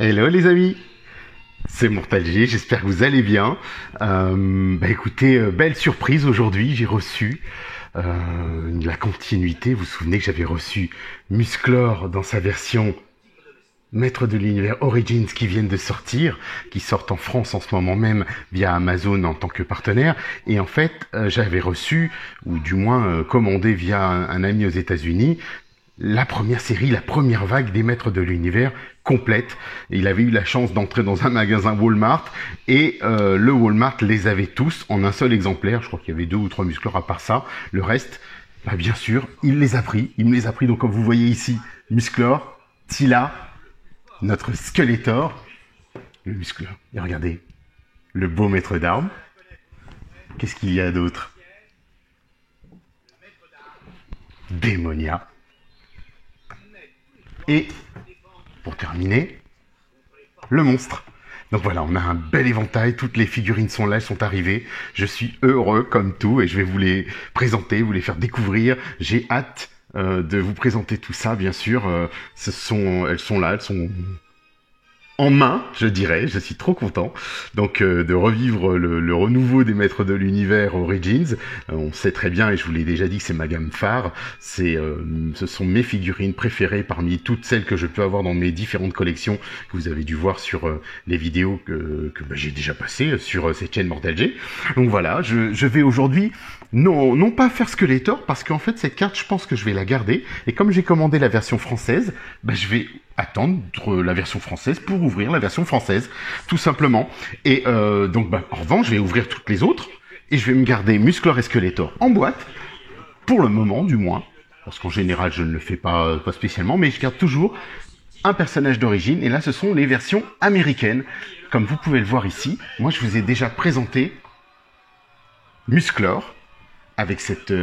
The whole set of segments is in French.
Hello les amis, c'est Mortal G, j'espère que vous allez bien. Écoutez, belle surprise aujourd'hui, j'ai reçu la continuité. Vous vous souvenez que j'avais reçu Musclor dans sa version Maître de l'Univers Origins qui viennent de sortir, qui sortent en France en ce moment même via Amazon en tant que partenaire. Et en fait, j'avais reçu, ou du moins commandé via un ami aux États-Unis, la première série, la première vague des Maîtres de l'Univers complète. Et il avait eu la chance d'entrer dans un magasin Walmart et le Walmart les avait tous en un seul exemplaire. Je crois qu'il y avait 2 ou 3 Musclor à part ça. Le reste, bien sûr, il les a pris. Il me les a pris. Donc comme vous voyez ici, Musclor, Tila, notre Skeletor, le Musclor. Et regardez, le beau maître d'armes. Qu'est-ce qu'il y a d'autre? Démonia. Et, pour terminer, le monstre. Donc voilà, on a un bel éventail, toutes les figurines sont là, elles sont arrivées. Je suis heureux comme tout et je vais vous les présenter, vous les faire découvrir. J'ai hâte de vous présenter tout ça, bien sûr. Elles sont là, elles sont en main, je dirais. Je suis trop content donc de revivre le renouveau des Maîtres de l'Univers Origins. On sait très bien, et je vous l'ai déjà dit, que c'est ma gamme phare. Ce sont mes figurines préférées parmi toutes celles que je peux avoir dans mes différentes collections que vous avez dû voir sur les vidéos que j'ai déjà passées sur cette chaîne Mortal G. Donc voilà, je vais aujourd'hui non pas faire Skeletor, parce qu'en fait cette carte, je pense que je vais la garder. Et comme j'ai commandé la version française, je vais attendre la version française pour ouvrir la version française, tout simplement. Et donc en revanche, je vais ouvrir toutes les autres et je vais me garder Musclor et Skeletor en boîte, pour le moment du moins, parce qu'en général je ne le fais pas spécialement, mais je garde toujours un personnage d'origine. Et là ce sont les versions américaines. Comme vous pouvez le voir ici, moi je vous ai déjà présenté Musclor avec cette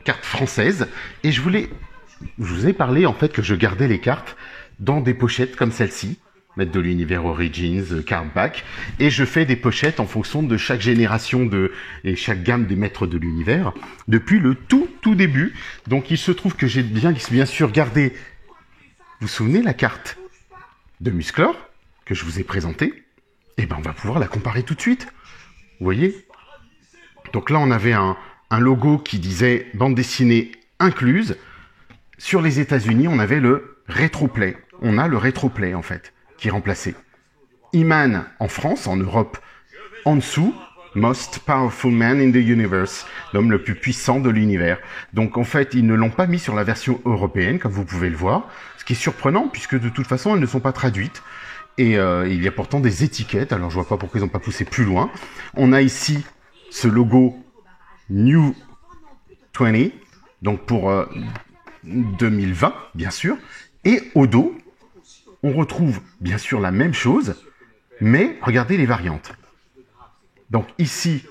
carte française, et je vous ai parlé en fait que je gardais les cartes dans des pochettes comme celle-ci, Maître de l'Univers Origins, Card Back, et je fais des pochettes en fonction de chaque génération et chaque gamme des Maîtres de l'Univers, depuis le tout début. Donc il se trouve que j'ai bien sûr gardé, vous vous souvenez, la carte de Musclor, que je vous ai présentée, et on va pouvoir la comparer tout de suite. Vous voyez? Donc là on avait un logo qui disait bande dessinée incluse. Sur les États-Unis, on avait le Retroplay. On a le Retroplay, en fait, qui est remplacé. He-Man, en France, en Europe, en dessous, Most Powerful Man in the Universe, l'homme le plus puissant de l'univers. Donc, en fait, ils ne l'ont pas mis sur la version européenne, comme vous pouvez le voir, ce qui est surprenant, puisque de toute façon, elles ne sont pas traduites. Et il y a pourtant des étiquettes, alors je vois pas pourquoi ils n'ont pas poussé plus loin. On a ici ce logo New 20, donc pour 2020, bien sûr. Et au dos, on retrouve bien sûr la même chose, mais regardez les variantes. Donc ici,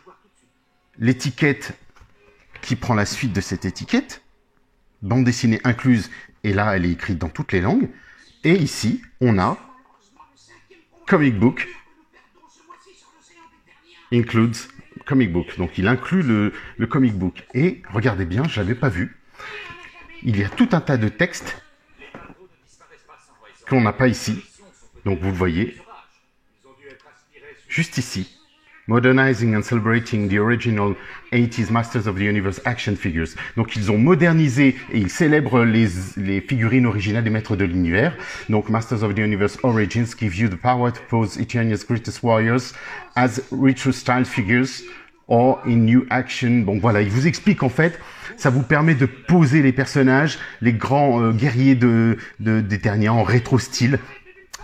l'étiquette qui prend la suite de cette étiquette, bande dessinée incluse, et là elle est écrite dans toutes les langues. Et ici, on a comic book includes comic book. Donc il inclut le comic book. Et regardez bien, je l'avais pas vu. Il y a tout un tas de textes qu'on n'a pas ici. Donc vous le voyez, juste ici. Modernizing and celebrating the original 80s Masters of the Universe action figures. Donc ils ont modernisé et ils célèbrent les figurines originales des Maîtres de l'Univers. Donc Masters of the Universe Origins give you the power to pose Eternia's greatest warriors as retro style figures or in new action. Bon voilà, il vous explique en fait, ça vous permet de poser les personnages, les grands guerriers d'Eternia en rétro style.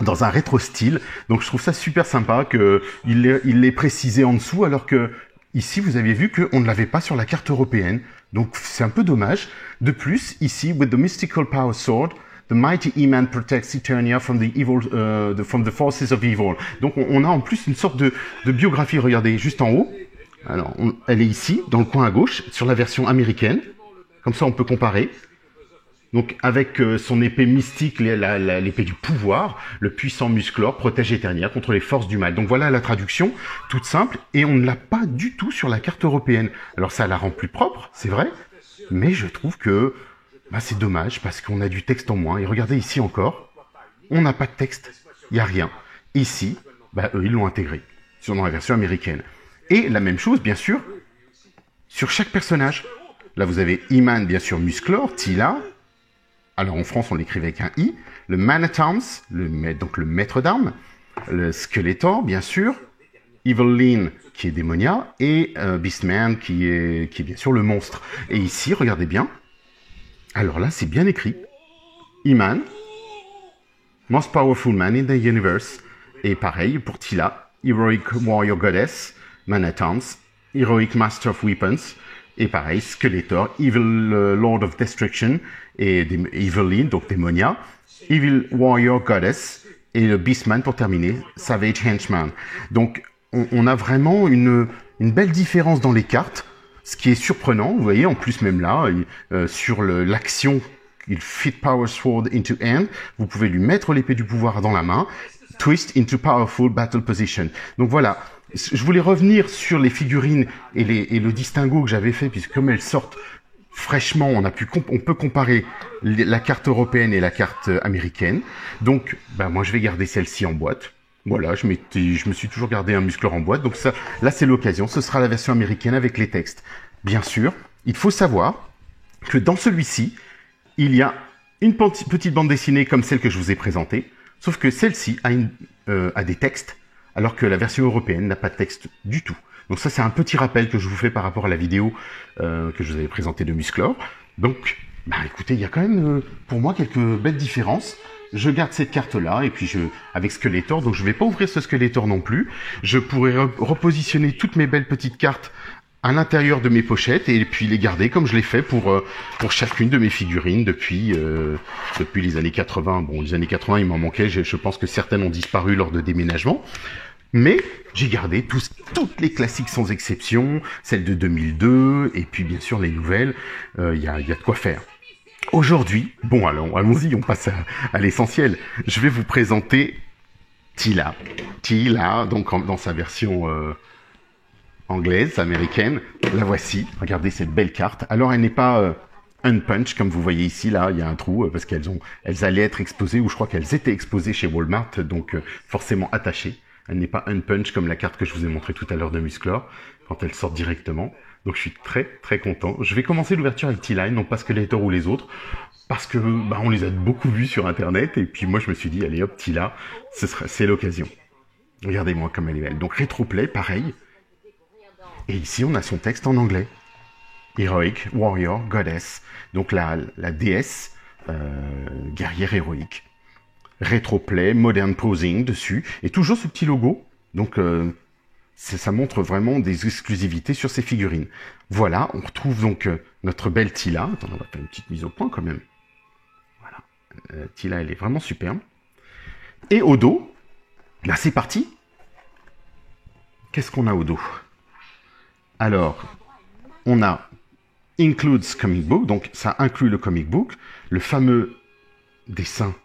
Dans un rétro style. Donc je trouve ça super sympa qu'il l'ait précisé en dessous, alors que ici vous aviez vu qu'on ne l'avait pas sur la carte européenne. Donc c'est un peu dommage. De plus, ici, with the mystical power sword, the mighty He-Man protects Eternia from the forces of evil. Donc on a en plus une sorte de biographie. Regardez, juste en haut. Alors, elle est ici, dans le coin à gauche, sur la version américaine. Comme ça, on peut comparer. Donc avec son épée mystique, l'épée du pouvoir, le puissant Musclor protège Eternia contre les forces du mal. Donc voilà la traduction, toute simple, et on ne l'a pas du tout sur la carte européenne. Alors ça la rend plus propre, c'est vrai, mais je trouve que c'est dommage, parce qu'on a du texte en moins. Et regardez ici encore, on n'a pas de texte. il n'y a rien. Ici, bah, eux, ils l'ont intégré dans la version américaine. Et la même chose, bien sûr, sur chaque personnage. Là, vous avez He-Man, bien sûr, Musclor, Teela. Alors, en France, on l'écrivait avec un I. Le Man-at-Arms, donc le maître d'armes. Le Skeletor, bien sûr. Evil-Lyn, qui est Démonia. Et Beastman, qui est bien sûr le monstre. Et ici, regardez bien. Alors là, c'est bien écrit. He-Man, Most Powerful Man in the Universe. Et pareil pour Teela. Heroic Warrior Goddess, Man-at-Arms, Heroic Master of Weapons, et pareil, Skeletor, Evil Lord of Destruction, et Evil-Lyn, donc Démonia, Evil Warrior Goddess, et le Beastman pour terminer, Savage Henchman. Donc, on a vraiment une belle différence dans les cartes, ce qui est surprenant, vous voyez, en plus même là, sur l'action, il fit Power Sword into hand, vous pouvez lui mettre l'épée du pouvoir dans la main, Twist into Powerful Battle Position. Donc voilà, je voulais revenir sur les figurines et le distinguo que j'avais fait, puisque comme elles sortent fraîchement, on peut comparer la carte européenne et la carte américaine. Donc, bah, moi je vais garder celle-ci en boîte. Voilà, je me suis toujours gardé un Musclor en boîte, donc ça, là c'est l'occasion, ce sera la version américaine avec les textes. Bien sûr, il faut savoir que dans celui-ci, il y a une petite bande dessinée comme celle que je vous ai présentée, sauf que celle-ci a des textes, alors que la version européenne n'a pas de texte du tout. Donc ça, c'est un petit rappel que je vous fais par rapport à la vidéo que je vous avais présentée de Musclor. Donc, bah écoutez, il y a quand même, pour moi, quelques belles différences. Je garde cette carte-là, et puis avec Skeletor, donc je ne vais pas ouvrir ce Skeletor non plus. Je pourrais repositionner toutes mes belles petites cartes à l'intérieur de mes pochettes et puis les garder comme je l'ai fait pour chacune de mes figurines depuis les années 80. Bon, les années 80, il m'en manquait, je pense que certaines ont disparu lors de déménagement. Mais j'ai gardé toutes les classiques sans exception, celles de 2002, et puis bien sûr les nouvelles, il y a de quoi faire. Aujourd'hui, bon allons-y, on passe à l'essentiel. Je vais vous présenter Teela. Teela, donc dans sa version anglaise, américaine. La voici. Regardez cette belle carte. Alors, elle n'est pas unpunch, comme vous voyez ici. Là, il y a un trou parce qu'elles allaient être exposées, ou je crois qu'elles étaient exposées chez Walmart, donc forcément attachées. Elle n'est pas unpunch comme la carte que je vous ai montrée tout à l'heure de Musclor, quand elle sort directement. Donc, je suis très, très content. Je vais commencer l'ouverture avec Teela, non pas Skeletor ou les autres, parce que bah, on les a beaucoup vus sur Internet. Et puis, moi, je me suis dit, allez hop, Teela, c'est l'occasion. Regardez-moi comme elle est belle. Donc, rétroplay, pareil. Et ici, on a son texte en anglais. Heroic Warrior Goddess. Donc la déesse guerrière héroïque. Rétroplay, modern posing dessus. Et toujours ce petit logo. Donc ça montre vraiment des exclusivités sur ces figurines. Voilà, on retrouve donc notre belle Teela. Attends, on va faire une petite mise au point quand même. Voilà. Teela, elle est vraiment superbe. Et au dos, là c'est parti. Qu'est-ce qu'on a au dos ? Alors, on a Includes Comic Book, donc ça inclut le comic book, le fameux dessin,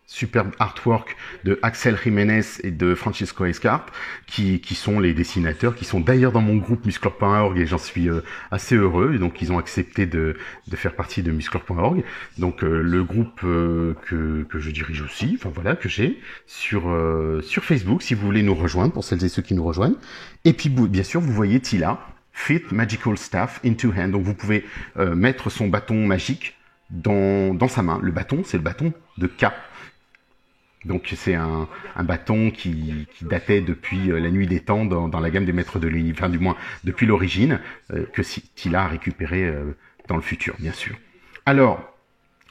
superbe artwork de Axel Jiménez et de Francisco Escarp, qui sont les dessinateurs, qui sont d'ailleurs dans mon groupe Musclor.org, et j'en suis assez heureux, et donc ils ont accepté de faire partie de Musclor.org, donc le groupe que je dirige aussi, enfin voilà, que j'ai sur Facebook, si vous voulez nous rejoindre, pour celles et ceux qui nous rejoignent. Et puis bien sûr, vous voyez Teela, Fit Magical Staff into Hand, donc vous pouvez mettre son bâton magique dans sa main. Le bâton, c'est le bâton de K. Donc c'est un bâton qui datait depuis la nuit des temps dans la gamme des maîtres de l'univers, enfin, du moins depuis l'origine, que Teela a récupéré dans le futur, bien sûr. Alors,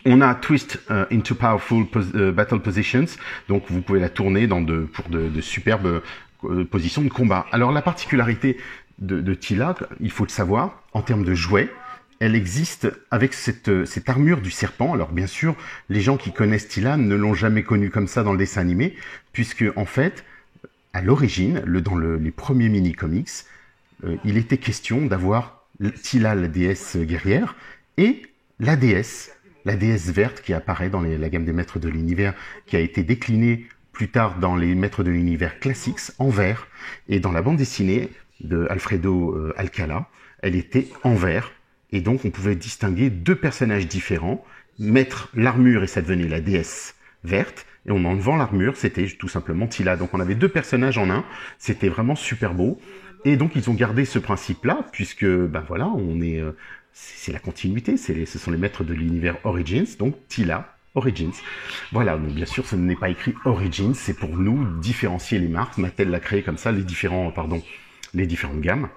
on a Twist into Powerful Battle Positions, donc vous pouvez la tourner pour de superbes positions de combat. Alors la particularité de Teela, il faut le savoir, en termes de jouets, elle existe avec cette armure du serpent. Alors bien sûr, les gens qui connaissent Teela ne l'ont jamais connue comme ça dans le dessin animé, puisque en fait, à l'origine, dans les premiers mini-comics, il était question d'avoir Teela, la déesse guerrière, et la déesse verte qui apparaît dans la gamme des maîtres de l'univers, qui a été déclinée plus tard dans les maîtres de l'univers classiques en vert. Et dans la bande dessinée de Alfredo Alcala, elle était en vert. Et donc, on pouvait distinguer deux personnages différents, mettre l'armure et ça devenait la déesse verte, et en enlevant l'armure, c'était tout simplement Tila. Donc on avait deux personnages en un, c'était vraiment super beau. Et donc ils ont gardé ce principe-là, puisque, ben voilà, c'est la continuité, ce sont les maîtres de l'univers Origins, donc Tila, Origins. Voilà, donc bien sûr ce n'est pas écrit Origins, c'est pour nous différencier les marques. Mattel l'a créé comme ça, les différentes gammes.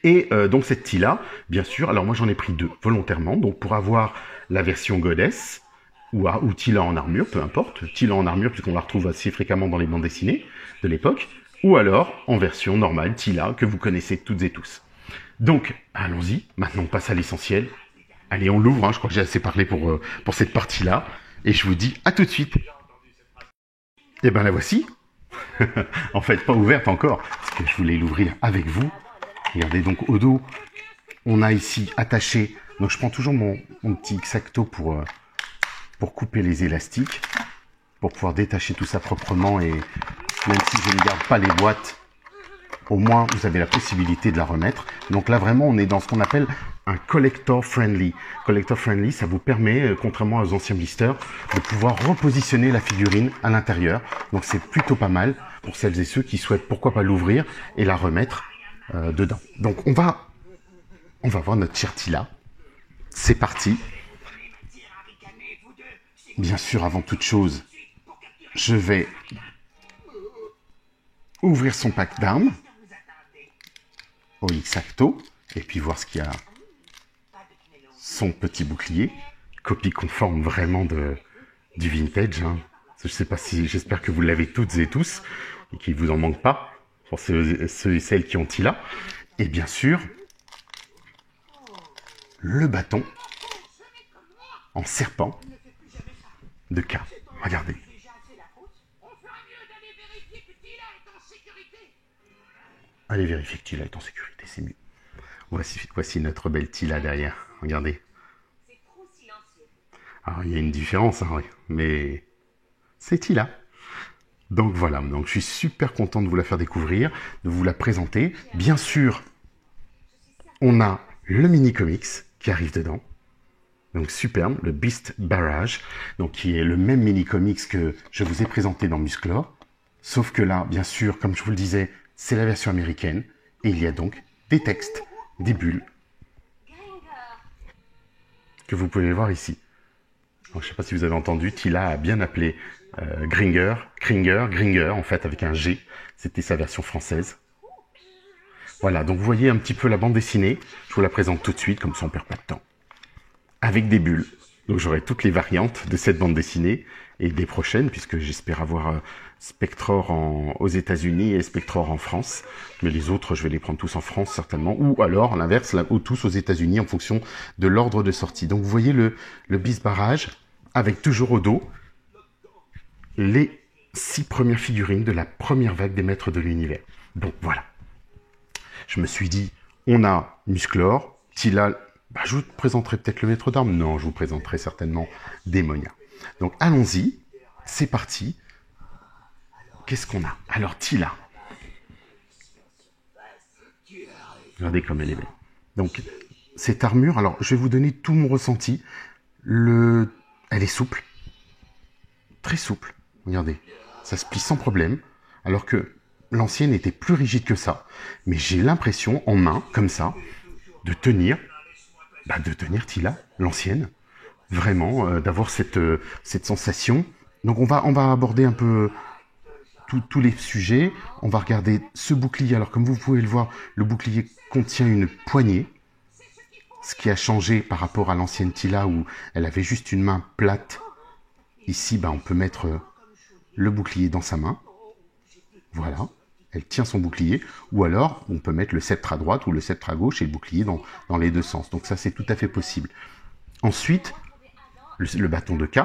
Et donc cette Tila, bien sûr, alors moi j'en ai pris deux volontairement, donc pour avoir la version Goddess, ou Tila en armure, peu importe, Tila en armure puisqu'on la retrouve assez fréquemment dans les bandes dessinées de l'époque, ou alors en version normale, Tila, que vous connaissez toutes et tous. Donc, allons-y, maintenant on passe à l'essentiel. Allez, on l'ouvre, je crois que j'ai assez parlé pour cette partie-là, et je vous dis à tout de suite. Et ben la voici. En fait, pas ouverte encore, parce que je voulais l'ouvrir avec vous. Regardez, donc au dos, on a ici attaché, donc je prends toujours mon petit X-Acto pour couper les élastiques, pour pouvoir détacher tout ça proprement, et même si je ne garde pas les boîtes, au moins vous avez la possibilité de la remettre. Donc là vraiment on est dans ce qu'on appelle un collector friendly. Collector friendly, ça vous permet, contrairement aux anciens blisters, de pouvoir repositionner la figurine à l'intérieur. Donc c'est plutôt pas mal pour celles et ceux qui souhaitent pourquoi pas l'ouvrir et la remettre dedans. Donc on va voir notre chère Tila. C'est parti. Bien sûr, avant toute chose, je vais ouvrir son pack d'armes au X-Acto et puis voir ce qu'il y a. Son petit bouclier, copie conforme vraiment du vintage. Je sais pas si, j'espère que vous l'avez toutes et tous et qu'il vous en manque pas pour ceux et celles qui ont Tila. Et bien sûr, le bâton en serpent de K. Regardez. Allez vérifier que Tila est en sécurité, c'est mieux. Voici notre belle Tila derrière. Regardez. Alors, il y a une différence, oui, mais c'est Tila. Donc voilà, donc je suis super content de vous la faire découvrir, de vous la présenter. Bien sûr, on a le mini-comics qui arrive dedans. Donc superbe, le Beast Barrage, donc qui est le même mini-comics que je vous ai présenté dans Musclor. Sauf que là, bien sûr, comme je vous le disais, c'est la version américaine. Et il y a donc des textes, des bulles, que vous pouvez voir ici. Alors, je ne sais pas si vous avez entendu, Tila a bien appelé Gringer, en fait, avec un G. C'était sa version française. Voilà, donc vous voyez un petit peu la bande dessinée. Je vous la présente tout de suite, comme ça on perd pas de temps. Avec des bulles. Donc j'aurai toutes les variantes de cette bande dessinée et des prochaines, puisque j'espère avoir Spectror aux États-Unis et Spectror en France. Mais les autres, je vais les prendre tous en France certainement, ou alors à l'inverse, ou tous aux États-Unis en fonction de l'ordre de sortie. Donc vous voyez le Beast Barrage avec toujours au dos les 6 premières figurines de la première vague des maîtres de l'univers. Donc voilà. Je me suis dit, on a Musclor, Tila. Je vous présenterai peut-être le maître d'armes. Non, je vous présenterai certainement Démonia. Donc allons-y, c'est parti. Qu'est-ce qu'on a? Alors Tila. Regardez comme elle est belle. Donc cette armure, alors je vais vous donner tout mon ressenti. Elle est souple. Très souple. Regardez, ça se plie sans problème. Alors que l'ancienne était plus rigide que ça. Mais j'ai l'impression, en main, comme ça, de tenir Tila, l'ancienne, vraiment, d'avoir cette sensation. Donc on va aborder un peu tous les sujets. On va regarder ce bouclier. Alors comme vous pouvez le voir, le bouclier contient une poignée, ce qui a changé par rapport à l'ancienne Tila où elle avait juste une main plate. Ici, on peut mettre le bouclier dans sa main. Voilà. Elle tient son bouclier, ou alors on peut mettre le sceptre à droite ou le sceptre à gauche et le bouclier dans les deux sens. Donc ça, c'est tout à fait possible. Ensuite, le bâton de K,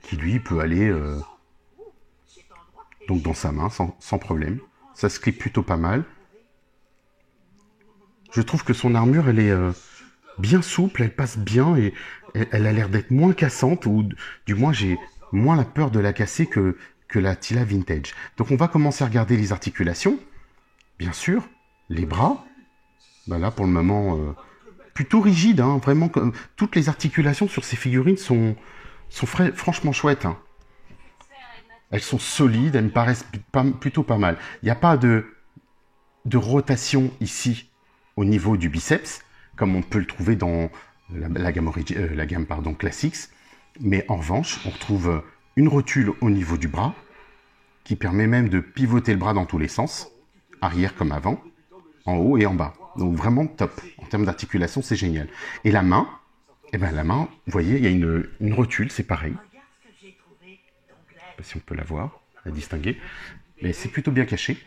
qui lui peut aller donc dans sa main sans problème. Ça se clip plutôt pas mal. Je trouve que son armure, elle est bien souple, elle passe bien et elle a l'air d'être moins cassante, ou du moins j'ai moins la peur de la casser que la Tila Vintage. Donc on va commencer à regarder les articulations, bien sûr, les bras. Là pour le moment, plutôt rigide, vraiment, toutes les articulations sur ces figurines sont franchement chouettes. Elles sont solides, elles me paraissent plutôt pas mal. Il n'y a pas de rotation ici au niveau du biceps, comme on peut le trouver dans la gamme pardon, Classics. Mais en revanche, on retrouve une rotule au niveau du bras, qui permet même de pivoter le bras dans tous les sens, arrière comme avant, en haut et en bas. Donc vraiment top. En termes d'articulation, c'est génial. Et la main, eh ben la main, vous voyez, il y a une rotule, c'est pareil. Je ne sais pas si on peut la voir, la distinguer. Mais c'est plutôt bien caché.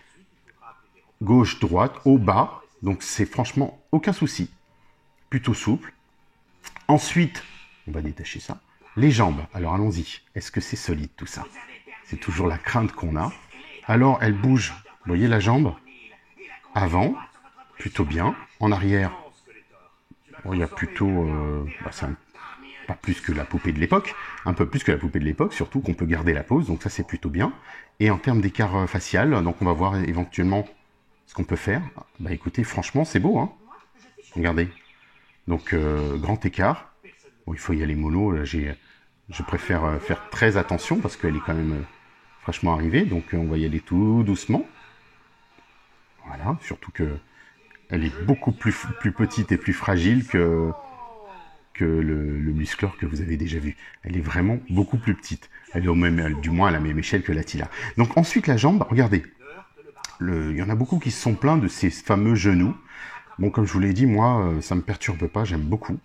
Gauche, droite, haut, bas. Donc c'est franchement aucun souci. Plutôt souple. Ensuite, on va détacher ça. Les jambes. Alors allons-y. Est-ce que c'est solide tout ça? C'est toujours la crainte qu'on a. Alors elle bouge. Vous voyez la jambe? Avant, plutôt bien. En arrière, bon, il y a plutôt... pas plus que la poupée de l'époque. Un peu plus que la poupée de l'époque, surtout qu'on peut garder la pose. Donc ça, c'est plutôt bien. Et en termes d'écart facial, donc on va voir éventuellement ce qu'on peut faire. Bah écoutez, franchement, c'est beau, hein. Regardez. Donc, grand écart. Bon, il faut y aller mollo. Là, je préfère faire très attention parce qu'elle est quand même fraîchement arrivée. Donc, on va y aller tout doucement. Voilà, surtout que elle est beaucoup plus petite et plus fragile que le musclor que vous avez déjà vu. Elle est vraiment beaucoup plus petite. Elle est du moins à la même échelle que la Tila. Donc ensuite la jambe, regardez. Il y en a beaucoup qui se sont plaints de ces fameux genoux. Bon, comme je vous l'ai dit, moi, ça me perturbe pas, j'aime beaucoup.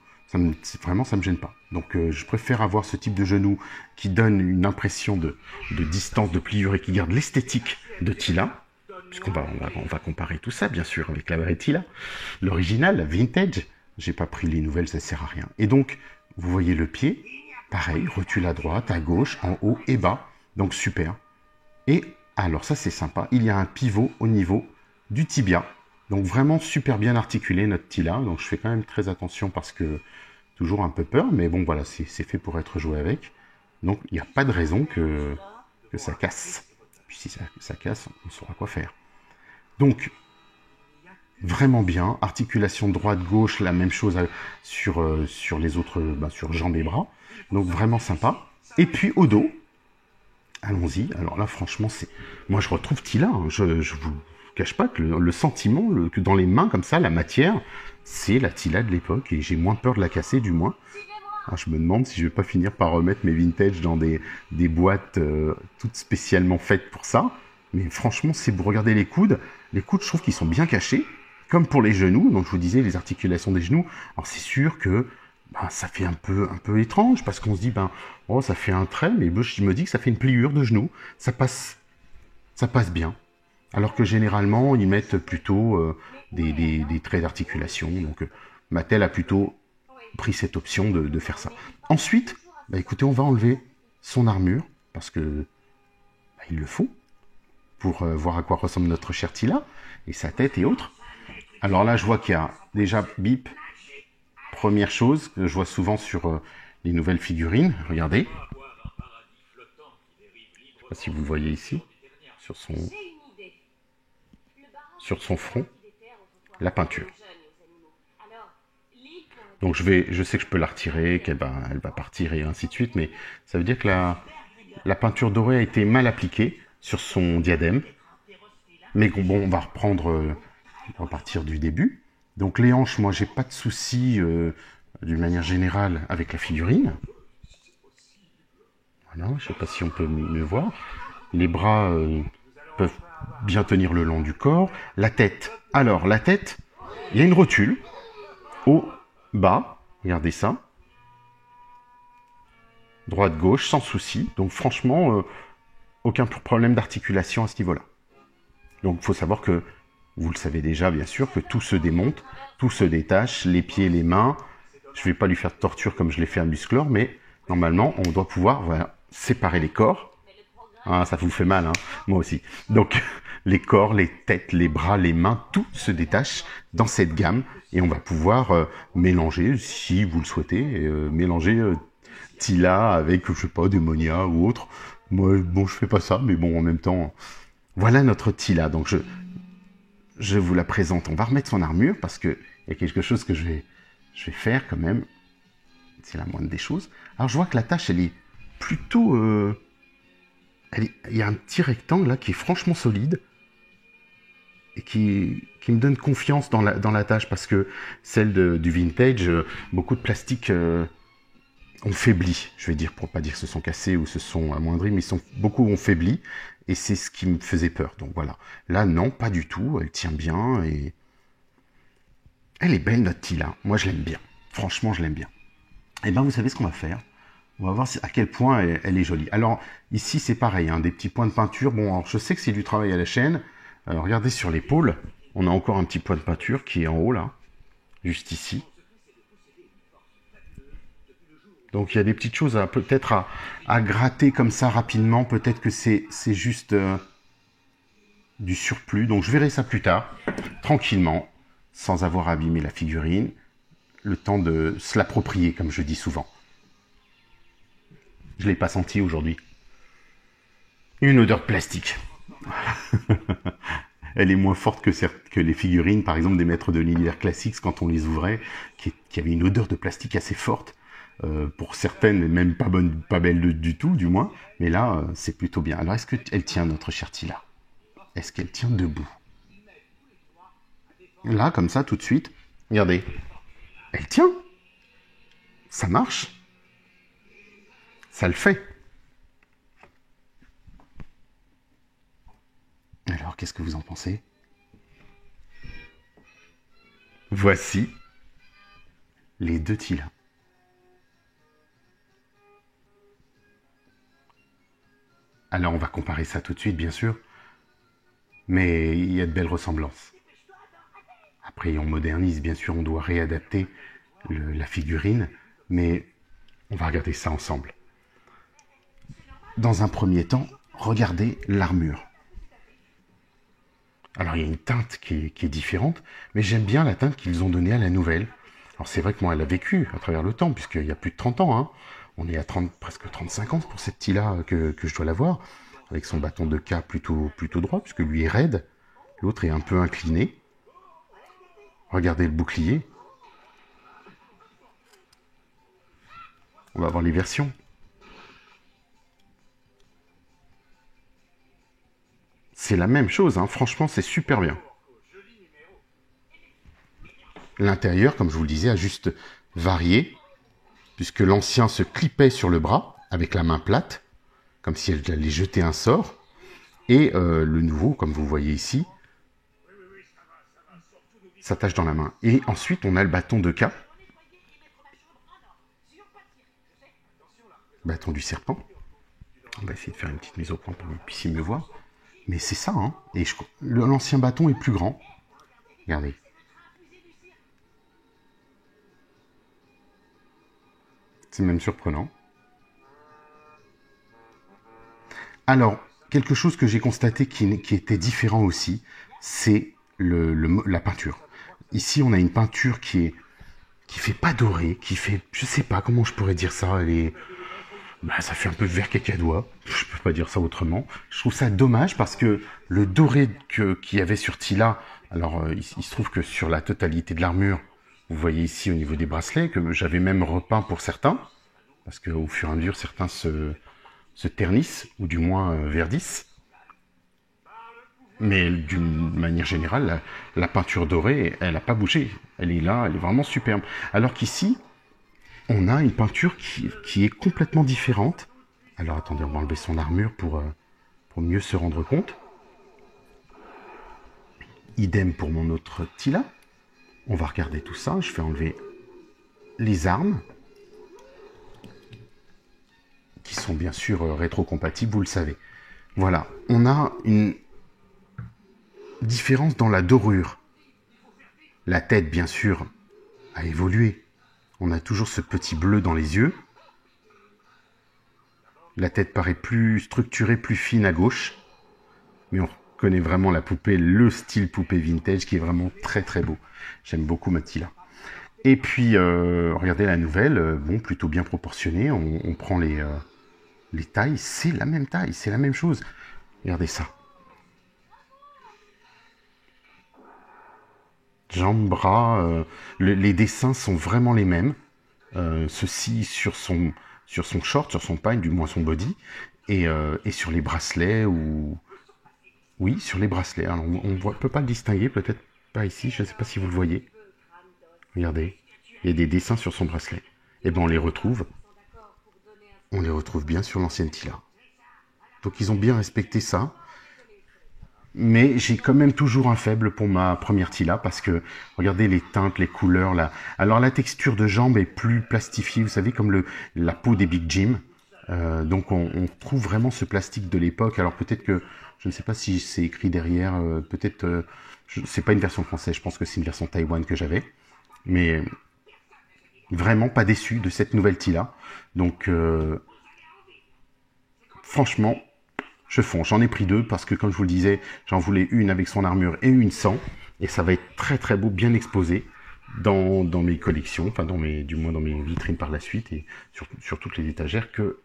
Vraiment, ça me gêne pas. Donc je préfère avoir ce type de genou qui donne une impression de distance, de pliure et qui garde l'esthétique de Tila. Puisqu'on va comparer tout ça, bien sûr, avec la vraie Tila. L'original, la vintage. J'ai pas pris les nouvelles, ça sert à rien. Et donc, vous voyez le pied, pareil, rotule à droite, à gauche, en haut et bas. Donc super. Et alors ça c'est sympa, il y a un pivot au niveau du tibia. Donc vraiment super bien articulé notre Tila. Donc je fais quand même très attention parce que toujours un peu peur, mais bon voilà, c'est fait pour être joué avec. Donc il n'y a pas de raison que ça casse. Puis si ça casse, on saura quoi faire. Donc vraiment bien, articulation droite-gauche, la même chose sur les autres, sur jambes et bras. Donc vraiment sympa. Et puis au dos, allons-y. Alors là, franchement, moi je retrouve Tila. Hein. Je vous cache pas que le sentiment, que dans les mains comme ça, la matière, c'est la Tila de l'époque et j'ai moins peur de la casser du moins. Alors, je me demande si je vais pas finir par remettre mes vintage dans des boîtes toutes spécialement faites pour ça. Mais franchement, si vous regardez les coudes, je trouve qu'ils sont bien cachés. Comme pour les genoux, donc je vous disais les articulations des genoux. Alors c'est sûr que ça fait un peu étrange parce qu'on se dit oh ça fait un trait, mais je me dis que ça fait une pliure de genou. Ça passe bien. Alors que généralement ils mettent plutôt des traits d'articulation. Donc Mattel a plutôt pris cette option de faire ça. Ensuite, écoutez, on va enlever son armure parce que il le faut pour voir à quoi ressemble notre cher Tila et sa tête et autres. Alors là, je vois qu'il y a déjà bip. Première chose que je vois souvent sur les nouvelles figurines. Regardez. Je ne sais pas si vous le voyez ici. Sur son front. La peinture. Donc je sais que je peux la retirer, elle va partir et ainsi de suite. Mais ça veut dire que la peinture dorée a été mal appliquée sur son diadème. Mais bon, on va reprendre... On va partir du début. Donc les hanches, moi j'ai pas de souci d'une manière générale avec la figurine. Voilà, je sais pas si on peut mieux voir. Les bras peuvent bien tenir le long du corps. La tête. Alors la tête, il y a une rotule haut, bas. Regardez ça. Droite, gauche, sans souci. Donc franchement, aucun problème d'articulation à ce niveau-là. Donc il faut savoir que vous le savez déjà, bien sûr, que tout se démonte, tout se détache, les pieds, les mains. Je ne vais pas lui faire de torture comme je l'ai fait à Musclor, mais normalement, on doit pouvoir séparer les corps. Ah, ça vous fait mal, hein, moi aussi. Donc, les corps, les têtes, les bras, les mains, tout se détache dans cette gamme. Et on va pouvoir mélanger, si vous le souhaitez, mélanger Tila avec, je sais pas, Démonia ou autre. Moi, bon, je fais pas ça, mais bon, en même temps, voilà notre Tila. Donc, je vous la présente. On va remettre son armure parce qu'il y a quelque chose que je vais faire quand même. C'est la moindre des choses. Alors je vois que la tâche, elle est plutôt Il y a un petit rectangle là qui est franchement solide et qui me donne confiance dans la tâche parce que celle du vintage, beaucoup de plastique ont faibli, je vais dire, pour pas dire que se sont cassés ou se sont amoindris, mais beaucoup ont faibli et c'est ce qui me faisait peur. Donc voilà. Là, non, pas du tout. Elle tient bien et elle est belle notre Tila. Moi, je l'aime bien. Franchement, je l'aime bien. Et ben, vous savez ce qu'on va faire. On va voir à quel point elle est jolie. Alors, ici, c'est pareil, hein, des petits points de peinture. Bon, alors, je sais que c'est du travail à la chaîne. Regardez sur l'épaule, on a encore un petit point de peinture qui est en haut, là, juste ici. Donc, il y a des petites choses peut-être à gratter comme ça rapidement. Peut-être que c'est juste du surplus. Donc, je verrai ça plus tard, tranquillement, sans avoir abîmé la figurine. Le temps de se l'approprier, comme je dis souvent. Je ne l'ai pas senti aujourd'hui. Une odeur de plastique. Elle est moins forte que les figurines, par exemple, des maîtres de l'univers classiques, quand on les ouvrait, qui avaient une odeur de plastique assez forte. Pour certaines, même pas belle du tout, du moins. Mais là, c'est plutôt bien. Alors, est-ce qu'elle tient, notre chère Tila? Est-ce qu'elle tient debout? Là, comme ça, tout de suite. Regardez. Elle tient. Ça marche. Ça le fait. Alors, qu'est-ce que vous en pensez? Voici les deux Tila. Alors, on va comparer ça tout de suite, bien sûr. Mais il y a de belles ressemblances. Après, on modernise, bien sûr, on doit réadapter la figurine. Mais on va regarder ça ensemble. Dans un premier temps, regardez l'armure. Alors, il y a une teinte qui est différente, mais j'aime bien la teinte qu'ils ont donnée à la nouvelle. Alors, c'est vrai que moi, elle a vécu à travers le temps, puisqu'il y a plus de 30 ans. Hein. On est à presque 35 ans pour cette Tila que je dois la voir, avec son bâton de K plutôt droit, puisque lui est raide, l'autre est un peu incliné. Regardez le bouclier. On va voir les versions. C'est la même chose, hein. Franchement, c'est super bien. L'intérieur, comme je vous le disais, a juste varié, puisque l'ancien se clipait sur le bras, avec la main plate, comme si elle allait jeter un sort, et le nouveau, comme vous voyez ici, s'attache dans la main. Et ensuite, on a le bâton de K, bâton du serpent. On va essayer de faire une petite mise au point pour que vous puissiez me voir. Mais c'est ça, hein. Et l'ancien bâton est plus grand. Regardez. C'est même surprenant. Alors, quelque chose que j'ai constaté qui était différent aussi, c'est la peinture. Ici, on a une peinture qui fait pas doré, qui fait, je sais pas comment je pourrais dire ça, ça fait un peu vert cacadois, je peux pas dire ça autrement. Je trouve ça dommage parce que le doré qu'il y avait sur Tila, alors il se trouve que sur la totalité de l'armure, vous voyez ici au niveau des bracelets, que j'avais même repeint pour certains, parce qu'au fur et à mesure, certains se ternissent, ou du moins verdissent. Mais d'une manière générale, la peinture dorée, elle n'a pas bougé. Elle est là, elle est vraiment superbe. Alors qu'ici, on a une peinture qui est complètement différente. Alors attendez, on va enlever son armure pour mieux se rendre compte. Idem pour mon autre Tila. On va regarder tout ça. Je vais enlever les armes, qui sont bien sûr rétrocompatibles, vous le savez. Voilà, on a une différence dans la dorure. La tête, bien sûr, a évolué. On a toujours ce petit bleu dans les yeux. La tête paraît plus structurée, plus fine à gauche. Mais on reconnaît vraiment la poupée, le style poupée vintage qui est vraiment très très beau. J'aime beaucoup ma Tila. Et puis, regardez la nouvelle, bon, plutôt bien proportionnée. On prend les tailles, c'est la même taille, c'est la même chose. Regardez ça. Jambes, bras, les dessins sont vraiment les mêmes. Ceci sur son short, sur son pagne, du moins son body. Et sur les bracelets, ou... Oui, sur les bracelets. Alors, on ne peut pas le distinguer, peut-être pas ici, je ne sais pas si vous le voyez. Regardez, il y a des dessins sur son bracelet. Et bien on les retrouve. On les retrouve bien sur l'ancienne Tila. Donc ils ont bien respecté ça. Mais j'ai quand même toujours un faible pour ma première Tila parce que, regardez les teintes, les couleurs. Là. Alors la texture de jambe est plus plastifiée, vous savez, comme la peau des Big Jim. Donc on trouve vraiment ce plastique de l'époque. Alors peut-être que, je ne sais pas si c'est écrit derrière, peut-être, c'est pas une version française, je pense que c'est une version Taïwan que j'avais. Mais vraiment pas déçu de cette nouvelle Tila. Donc franchement, je fonce. J'en ai pris 2 parce que, comme je vous le disais, j'en voulais une avec son armure et une sans. Et ça va être très très beau, bien exposé dans mes collections, enfin du moins dans mes vitrines par la suite et sur toutes les étagères que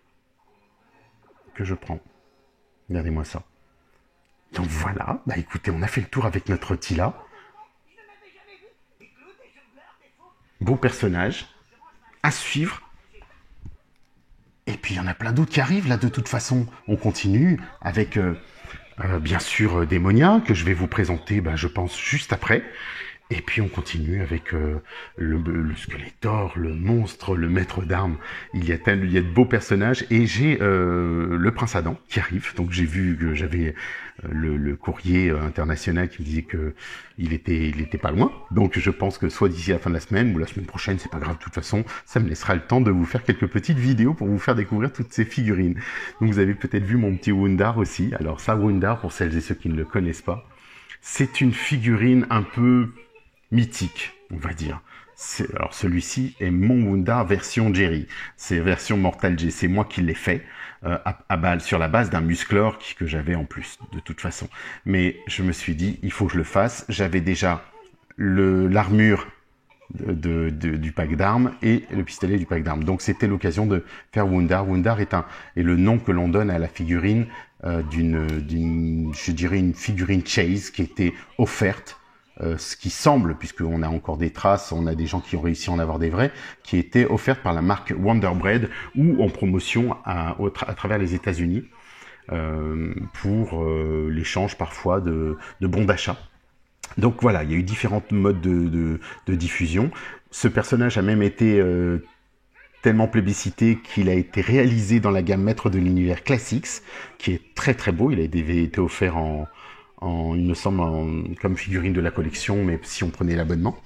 je prends. Regardez-moi ça. Donc voilà, bah écoutez, on a fait le tour avec notre Tila. Beau personnage, à suivre. Et puis il y en a plein d'autres qui arrivent là de toute façon. On continue avec bien sûr Démonia, que je vais vous présenter, je pense, juste après. Et puis on continue avec le Skeletor, le monstre, le maître d'armes. Il y a de beaux personnages. Et j'ai le Prince Adam qui arrive. Donc j'ai vu que j'avais le courrier international qui me disait que il était pas loin. Donc je pense que soit d'ici la fin de la semaine ou la semaine prochaine, c'est pas grave. De toute façon, ça me laissera le temps de vous faire quelques petites vidéos pour vous faire découvrir toutes ces figurines. Donc vous avez peut-être vu mon petit Wundar aussi. Alors ça, Wundar, pour celles et ceux qui ne le connaissent pas, c'est une figurine un peu mythique, on va dire. Alors celui-ci est mon Wundar version Jerry. C'est version Mortal J. C'est moi qui l'ai fait sur la base d'un musclor que j'avais en plus, de toute façon. Mais je me suis dit, il faut que je le fasse. J'avais déjà l'armure du pack d'armes et le pistolet du pack d'armes. Donc c'était l'occasion de faire Wundar. Wundar est le nom que l'on donne à la figurine je dirais une figurine Chase qui était offerte. Ce qui semble, puisqu'on a encore des traces, on a des gens qui ont réussi à en avoir des vrais, qui étaient offertes par la marque Wonder Bread ou en promotion à travers les États-Unis pour l'échange parfois de bons d'achat. Donc voilà, il y a eu différents modes de diffusion. Ce personnage a même été tellement plébiscité qu'il a été réalisé dans la gamme maître de l'univers Classics, qui est très très beau. Il a été offert il me semble, comme figurine de la collection, mais si on prenait l'abonnement.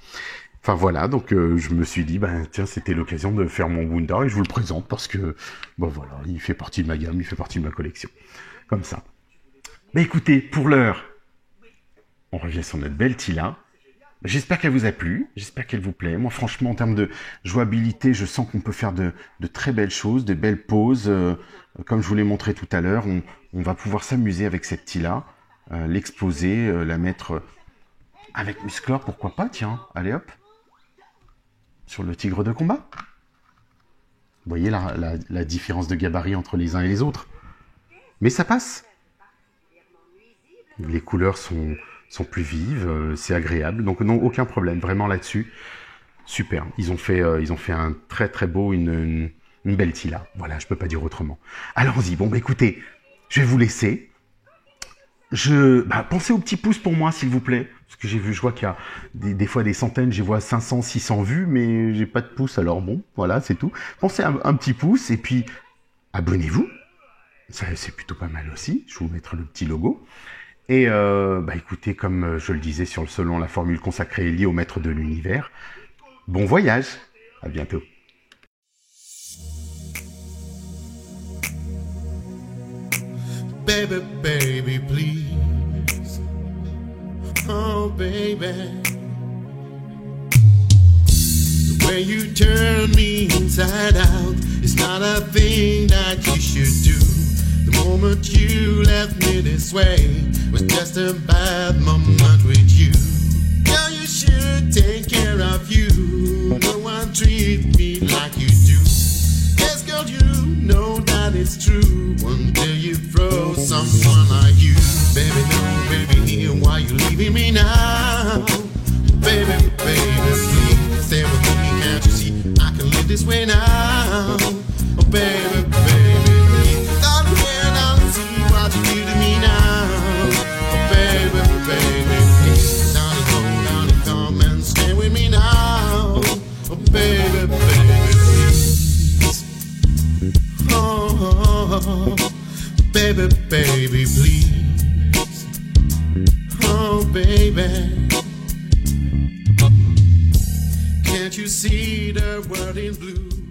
Enfin voilà, donc je me suis dit, tiens, c'était l'occasion de faire mon Wundar et je vous le présente parce que, voilà, il fait partie de ma gamme, il fait partie de ma collection. Comme ça. Mais écoutez, pour l'heure, on revient sur notre belle Tila. J'espère qu'elle vous a plu, j'espère qu'elle vous plaît. Moi, franchement, en termes de jouabilité, je sens qu'on peut faire de très belles choses, de belles poses. Comme je vous l'ai montré tout à l'heure, on va pouvoir s'amuser avec cette Tila. L'exposer, la mettre avec musclor, pourquoi pas, tiens, allez hop, sur le tigre de combat. Vous voyez la différence de gabarit entre les uns et les autres. Mais ça passe. Les couleurs sont plus vives, c'est agréable, donc non, aucun problème, vraiment là-dessus. Super, ils ont fait un très très beau, une belle Tila. Voilà, je peux pas dire autrement. Allons-y, écoutez, je vais vous laisser. Pensez au petit pouce pour moi, s'il vous plaît. Parce que je vois qu'il y a des fois des centaines, je vois 500, 600 vues, mais j'ai pas de pouce, alors bon, voilà, c'est tout. Pensez à un petit pouce, et puis, abonnez-vous. Ça, c'est plutôt pas mal aussi. Je vous mettrai le petit logo. Et, écoutez, comme je le disais selon la formule consacrée liée au maître de l'univers, bon voyage. À bientôt. Baby, baby, please. Oh, baby. The way you turn me inside out is not a thing that you should do. The moment you left me this way was just a bad moment with you. Girl, you should take care of you. No one treat me like you do. Yes, girl, you know that it's true until you throw someone like you. Baby, no, baby, why you leaving me now? Baby, baby, please stay with me. Can't you see I can live this way now? Oh, baby, baby, please. I'm here. baby, baby, please. Oh, baby. Can't you see the world in blue?